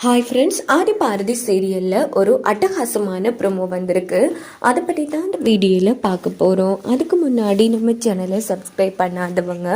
Hi friends, ஆதி பாரதி சீரியலில் ஒரு அட்டகாசமான ப்ரோமோ வந்திருக்கு. அதை பற்றி தான் இந்த வீடியோவில் பார்க்க போகிறோம். அதுக்கு முன்னாடி நம்ம சேனலை சப்ஸ்கிரைப் பண்ணாதவங்க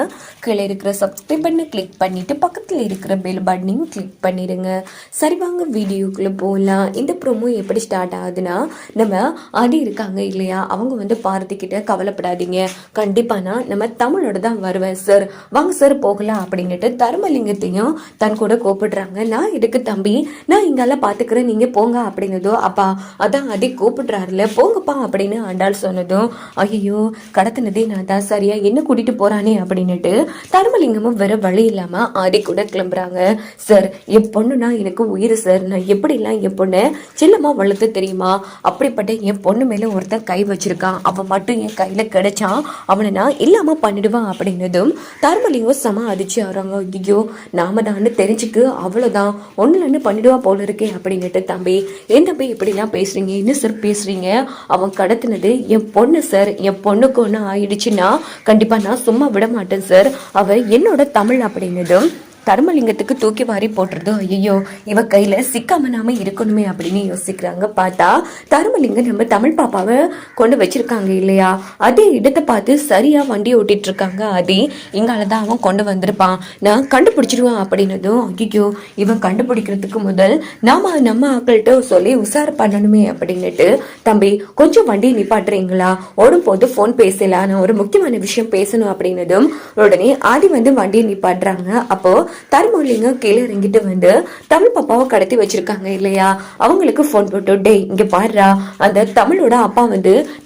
கீழே இருக்கிற சப்ஸ்கிரைப் பண்ண கிளிக் பண்ணிவிட்டு பக்கத்தில் இருக்கிற பெல் பட்டனையும் கிளிக் பண்ணிடுங்க. சரி வாங்க வீடியோக்குள்ளே போகலாம். இந்த ப்ரோமோ எப்படி ஸ்டார்ட் ஆகுதுன்னா, நம்ம ஆதி இருக்காங்க இல்லையா, அவங்க பாரதிக்கிட்ட கவலைப்படாதீங்க, கண்டிப்பாக நம்ம தமிழோட தான் வருவேன் சார், வாங்க சார் போகலாம் அப்படின்னுட்டு தர்மலிங்கத்தையும் தன் கூட கூப்பிடுறாங்க. நான் இதுக்கு தம்பி, நான் இங்கெல்லாம் பாத்துக்கிறேன், நீங்க போங்க அப்படின்னதோ, அப்பா அதான் அதை கூப்பிடுறாருல, போங்கப்பா அப்படின்னு ஆண்டாள் சொன்னதும், ஐயோ கடத்தினதே நான் தான், சரியா என்ன கூட்டிட்டு போறானே அப்படின்னுட்டு தர்மலிங்கமும் வேற வழி இல்லாம ஆதி கூட கிளம்புறாங்க. சார், என் பொண்ணுனா எனக்கு உயிர் சார், நான் எப்படிலாம் என் பொண்ணு செல்லமா வளர்த்து தெரியுமா, அப்படிப்பட்ட என் பொண்ணு மேல ஒருத்தன் கை வச்சிருக்கான், அவன் மட்டும் என் கையில கிடைச்சான் அவனை நான் இல்லாம பண்ணிடுவான் அப்படின்னதும் தர்மலிங்கம் சம அதிர்ச்சி ஆறாங்க. ஐயோ நாம தான் தெரிஞ்சுக்கு அவ்வளவுதான், ஒண்ணுலன்னு பண்ணிடுவா போல இருக்கே அப்படின்னுட்டு, தம்பி என் தம்பி இப்படிலாம் பேசுறீங்க, என்ன சார் பேசுறீங்க, அவன் கடத்தினது என் பொண்ணு சார், என் பொண்ணுக்கு ஒன்று ஆயிடுச்சுன்னா கண்டிப்பா நான் சும்மா விட மாட்டேன் சார், அவ என்னோட தமிழ் அப்படின்னதும் தர்மலிங்கத்துக்கு தூக்கி வாரி போட்டுறது. ஐயோ இவ கையில சிக்காம நாம இருக்கணுமே அப்படின்னு யோசிக்கிறாங்க. பார்த்தா தர்மலிங்கம் நம்ம தமிழ் பாப்பாவை கொண்டு வச்சிருக்காங்க இல்லையா, அதே இடத்தை பார்த்து சரியா வண்டி ஓட்டிட்டு இருக்காங்க. அதே இங்காலதான் அவன் கொண்டு வந்திருப்பான், நான் கண்டுபிடிச்சிருவான் அப்படின்னதும், ஐயோ இவன் கண்டுபிடிக்கிறதுக்கு முதல் நாம நம்ம ஆக்கள்கிட்ட சொல்லி உசார் பண்ணணுமே அப்படின்னுட்டு, தம்பி கொஞ்சம் வண்டியை நிப்பாட்டுறீங்களா, ஓடும் போது போன் பேசலாம், நான் ஒரு முக்கியமான விஷயம் பேசணும் அப்படின்னதும் உடனே ஆதி வண்டியை நிப்பாட்டுறாங்க. அப்போ தர்மலிங்கம் கீழே இறங்கிட்டு தமிழ் பாப்பாவை கடத்தி வச்சிருக்காங்க இல்லையா, அவங்களுக்கு போன் போட்டு, டே இங்க பாடுறா, அந்த தமிழோட அப்பா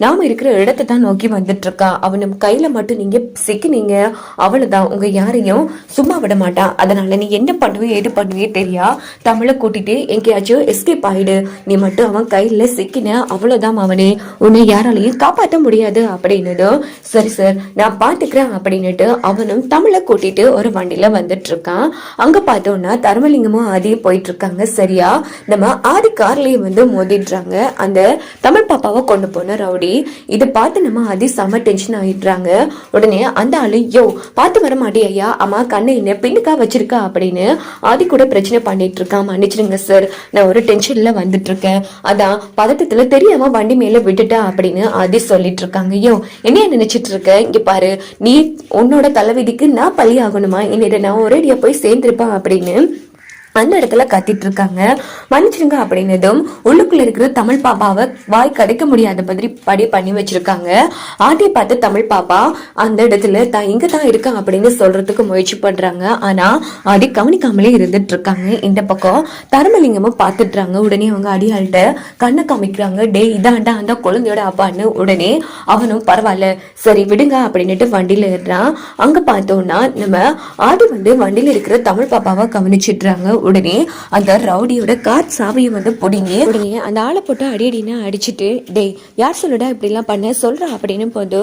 நாம இருக்கிற இடத்தை தான் நோக்கி வந்துட்டு இருக்கா, அவனு கையில மட்டும் நீங்க சிக்கினீங்க அவ்வளவுதான், உங்க யாரையும் சும்மா விட மாட்டான், அதனால நீ என்ன பண்ணுவே ஏது பண்ணுவே தெரியா, தமிழை கூட்டிட்டு எங்கேயாச்சும் எஸ்கேப் ஆயிடு, நீ மட்டும் அவன் கையில சிக்கின அவ்வளவுதான், அவனே உன்னை யாராலையும் காப்பாற்ற முடியாது அப்படின்னதும், சரி சார் நான் பாத்துக்கிறேன் அப்படின்னுட்டு அவனும் தமிழை கூட்டிட்டு ஒரு வண்டியில வந்துட்டு இருக்கான். அங்க பார்த்தோம்னா தர்மலிங்கமும் ஆதியும் போயிட்டு இருக்காங்க. சரியா நம்ம ஆதி கார்லயே மோதிடுறாங்க அந்த தமிழ் பாப்பாவை கொண்டு போன ரவுடி. இதை பார்த்து நம்ம ஆதி செம டென்ஷன் ஆயிடுறாங்க. உடனே அந்த ஆளு, யோ பார்த்து வர மாட்டியா, அம்மா கண்ணு என்ன பின்னுக்கா வச்சிருக்கா அப்படின்னு ஆதி கூட பிரச்சனை பண்ணிட்டு இருக்கான். மன்னிச்சிருங்க சார், நான் ஒரு டென்ஷன்ல வந்துட்டு இருக்கேன், அதான் பதட்டத்துல தெரியாம வண்டி மேல விட்டுட்டா அப்படின்னு ஆதி சொல்லிட்டு இருக்காங்க. யோ என்ன நினைச்சிட்டு இருக்க, இங்க பாரு, நீ உன்னோட தலைவிதிக்கு நான் பழி ஆகணுமா, என்னிட நான் ஒரேடியா போய் சேர்ந்திருப்பான் அப்படின்னு அந்த இடத்துல கத்திட்டு இருக்காங்க. மன்னிச்சிருங்க அப்படின்னதும் உள்ளுக்குள்ள இருக்கிற தமிழ் பாப்பாவை வாய் கிடைக்க முடியாத மாதிரி படி பண்ணி வச்சிருக்காங்க. ஆதியை பார்த்து தமிழ் பாப்பா அந்த இடத்துல இங்க தான் இருக்காங்க அப்படின்னு சொல்றதுக்கு முயற்சி பண்றாங்க. ஆனா ஆதி கவனிக்காமலே இருந்துட்டு இருக்காங்க. இந்த பக்கம் தர்மலிங்கமும் பாத்துட்டுறாங்க. உடனே அவங்க அடியாள்கிட்ட கண்ணை காமிக்கிறாங்க. டே இதாண்டா அந்த குழந்தையோட அப்பான்னு. உடனே அவனும் பரவாயில்ல சரி விடுங்க அப்படின்னுட்டு வண்டியில ஏறான். அங்க பார்த்தோம்னா நம்ம ஆதி வண்டியில இருக்கிற தமிழ் பாப்பாவை கவனிச்சிடுறாங்க. உடனே அந்த ரவுடியோட கார் சாவியை புடிங்கி உடனே அந்த ஆளை போட்டு அடியடினா அடிச்சுட்டு, டே யார் சொல்லுடா இப்படி எல்லாம் பண்ண சொல்றா அப்படின்னு போது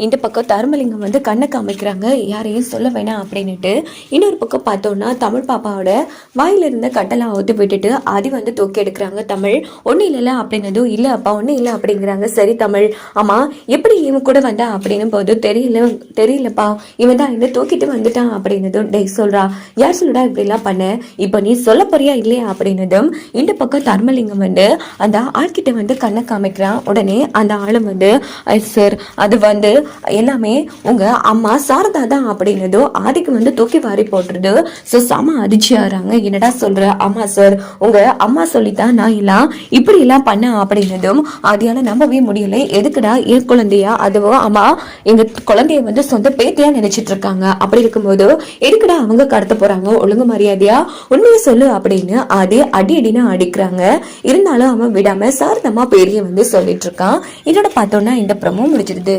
இந்த பக்கம் தர்மலிங்கம் கண்ணை காமிக்கிறாங்க, யாரையும் சொல்ல வேணாம் அப்படின்னுட்டு. இன்னொரு பக்கம் பார்த்தோம்னா தமிழ் பாப்பாவோட வாயில இருந்த கட்டெல்லாம் அவுத்து விட்டுட்டு ஆதி தூக்கி எடுக்கிறாங்க. தமிழ் ஒண்ணு இல்ல அப்படின்னதும், இல்ல அப்பா ஒண்ணு இல்ல அப்படிங்கிறாங்க. சரி தமிழ், ஆமா எப்படி இவன் கூட வந்தா அப்படின்னு போது, தெரியலப்பா இவன் தான் என்ன தூக்கிட்டு வந்துட்டான் அப்படின்னதும், டே சொல்றா யார் சொல்லுடா இப்படி எல்லாம் பண்ண, இப்ப நீ சொல்ல போறியா இல்லையா அப்படின்னதும் இந்த பக்கம் தர்மலிங்கம் அந்த ஆள்கிட்ட கண்ணை காமிக்கிறான். உடனே அந்த ஆளும் சார் அது எல்லாமே உங்க அம்மா சாரதா தான் அப்படின்னதும் ஆதிக்கு தூக்கி வாரி போட்டுருது. ஸோ செம அதிர்ச்சி ஆறாங்க. என்னடா சொல்ற, அம்மா சார் உங்க அம்மா சொல்லித்தான் நான் எல்லாம் இப்படி எல்லாம் பண்ண அப்படின்னதும் ஆதியால நம்பவே முடியல. எதுக்குடா என் குழந்தையா, அதுவோ அம்மா எங்க குழந்தைய சொந்த பேத்தியா நினைச்சிட்டு இருக்காங்க, அப்படி இருக்கும்போது எதுக்குடா அவங்க கடத்த போறாங்க, ஒழுங்கு மரியாதையா உண்மையை சொல்லு அப்படின்னு அதே அடினா அடிக்கிறாங்க. இருந்தாலும் அவன் விடாம சாரதமா பெரிய சொல்லிட்டு இருக்கான். இதோட பார்த்தோம்னா இந்த ப்ரோமோ முடிச்சிருது.